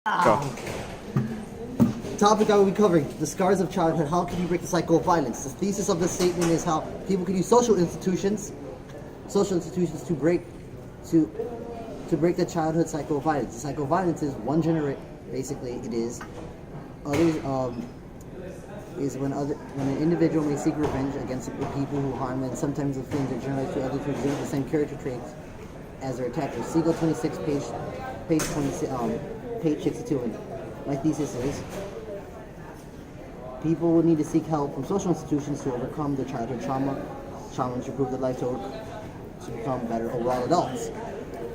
Go. Topic I will be covering: the scars of childhood. How can you break the cycle of violence? The thesis of this statement is how people can use social institutions to break the childhood cycle of violence. The cycle of violence is one generation. Basically, it is others. When an individual may seek revenge against the people who harm them. Sometimes the feelings are generalized to others who exhibit the same character traits as their attackers. Siegel 26, page 26. Page 62. And my thesis is people will need to seek help from social institutions to overcome their childhood trauma to improve their life to become better overall adults.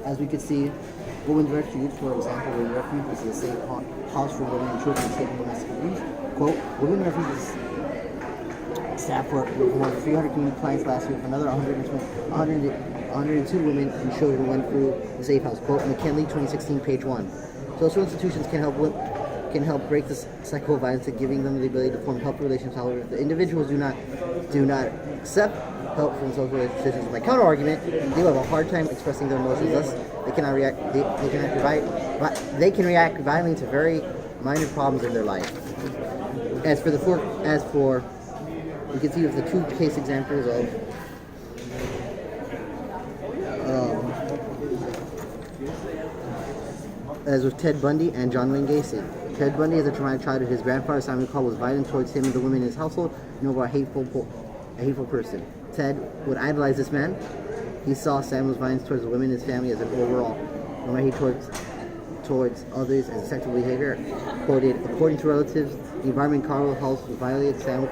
As we could see, Women's Refuge, for example, Women's Refuge is a safe house for women and children escaping domestic abuse. Quote, Women's Refuge is staffed with more than 300 community clients last year. Another 102 women and children went through the safe house. Quote, McKinley, 2016, page 1. Social institutions can help break this cycle of violence, giving them the ability to form healthy relationships. However, if the individuals do not accept help from social institutions, my counter argument, they will have a hard time expressing their emotions. Thus, they cannot react. They can react violently to very minor problems in their life. As for you can see with the two case examples of. As with Ted Bundy and John Wayne Gacy. Ted Bundy has a traumatic childhood. His grandfather, Simon Call, was violent towards him and the women in his household, and over a hateful person. Ted would idolize this man. He saw Samuel's violence towards the women in his family as an overall, no matter towards others as sexual behavior. Quoted, according to relatives, the environment Carl house was violated. Samuel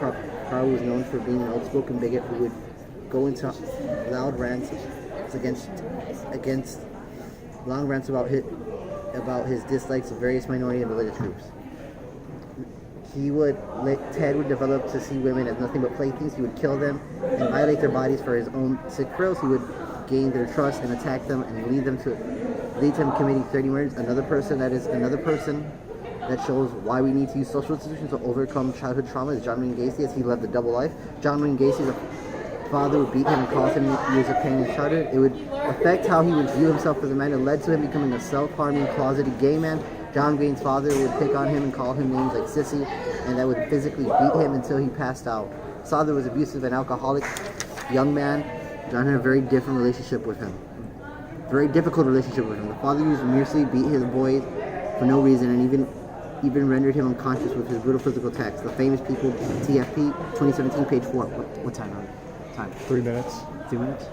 Carl was known for being an outspoken bigot who would go into loud rants about his dislikes of various minority and religious groups. Ted would develop to see women as nothing but playthings. He would kill them and violate their bodies for his own sick thrills. He would gain their trust and attack them and lead to him committing 30 murders. Another person that shows why we need to use social institutions to overcome childhood trauma is John Wayne Gacy, as he lived a double life. John Wayne Gacy's father would beat him and cause him years of pain in his childhood. It would affect how he would view himself as a man. It led to him becoming a self-harming, closeted gay man. John Wayne's father would pick on him and call him names like sissy, and that would physically beat him until he passed out. His father was abusive and alcoholic young man. John had a very different relationship with him. Very difficult relationship with him. The father used to mercilessly beat his boys for no reason and even rendered him unconscious with his brutal physical attacks. The Famous People, TFP, 2017, page 4. What time are we? 3 minutes. 2 minutes?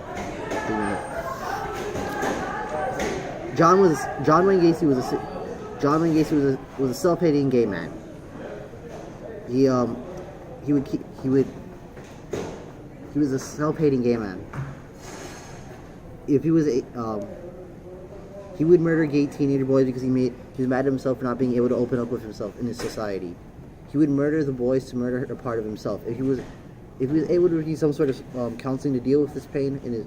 3 minutes. John Wayne Gacy was a self-hating gay man. He was a self-hating gay man. If he was he would murder gay teenager boys because he was mad at himself for not being able to open up with himself in his society. He would murder the boys to murder a part of himself. If he was able to receive some sort of counseling to deal with this pain in his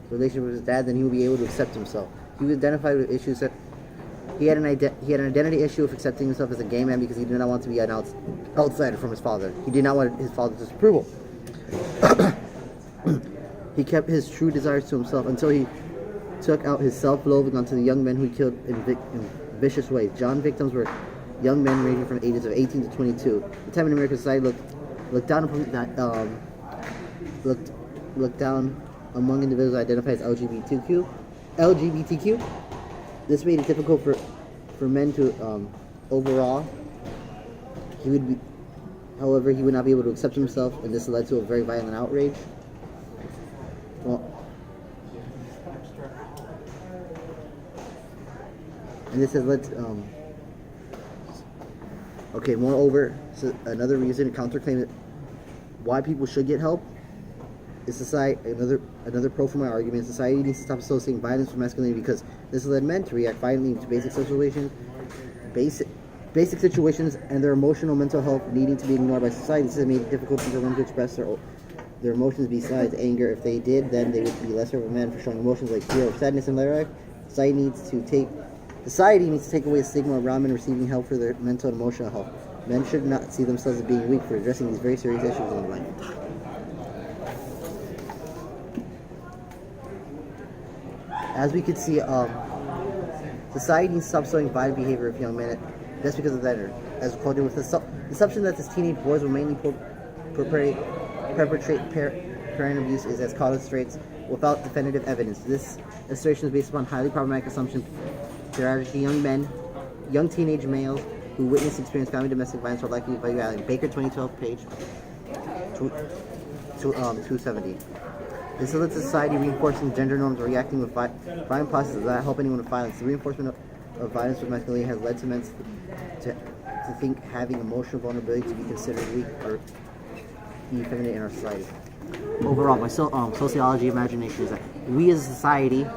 relationship with his dad, then he would be able to accept himself. He was identified with issues that he had an identity issue of accepting himself as a gay man because he did not want to be an outsider from his father. He did not want his father's disapproval. He kept his true desires to himself until he took out his self-loathing onto the young men who he killed in vicious ways. John's victims were young men ranging from ages of 18 to 22. The time in American society looked down among individuals identified as LGBTQ. This made it difficult for men to overall. However, he would not be able to accept himself, and this led to a very violent outrage. And this has led to moreover, so another reason, a counterclaim that why people should get help is society. Another pro for my argument: society needs to stop associating violence with masculinity because this has led men to react violently to basic situations, and their emotional mental health needing to be ignored by society. This has made it difficult for women to express their emotions besides anger. If they did, then they would be lesser of a man for showing emotions like fear or sadness in their life. Society needs to take away the stigma around men receiving help for their mental and emotional health. Men should not see themselves as being weak for addressing these very serious issues in life. As we could see, Society stops showing violent behavior of young men. That's because of that, as quoted with the assumption that this teenage boys will mainly perpetrate parent abuse is as college rates without definitive evidence. This assertion is based upon highly problematic assumption. Periodically, young teenage males who witness experience family domestic violence are likely to be violent. Baker 2012, page 270. This is a society reinforcing gender norms or reacting with violent processes does not help anyone with violence. The reinforcement of violence with masculinity has led to men to think having emotional vulnerability to be considered weak or effeminate in our society. Overall, my sociology imagination is that we as a society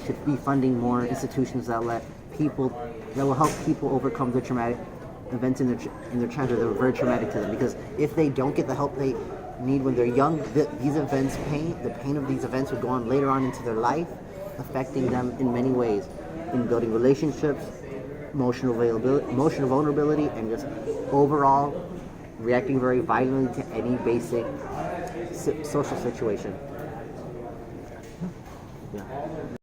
should be funding more institutions that will help people overcome the traumatic events in their childhood that were very traumatic to them. Because if they don't get the help they need when they're young, the pain of these events would go on later on into their life, affecting them in many ways, in building relationships, emotional vulnerability, and just overall reacting very violently to any basic social situation. Yeah.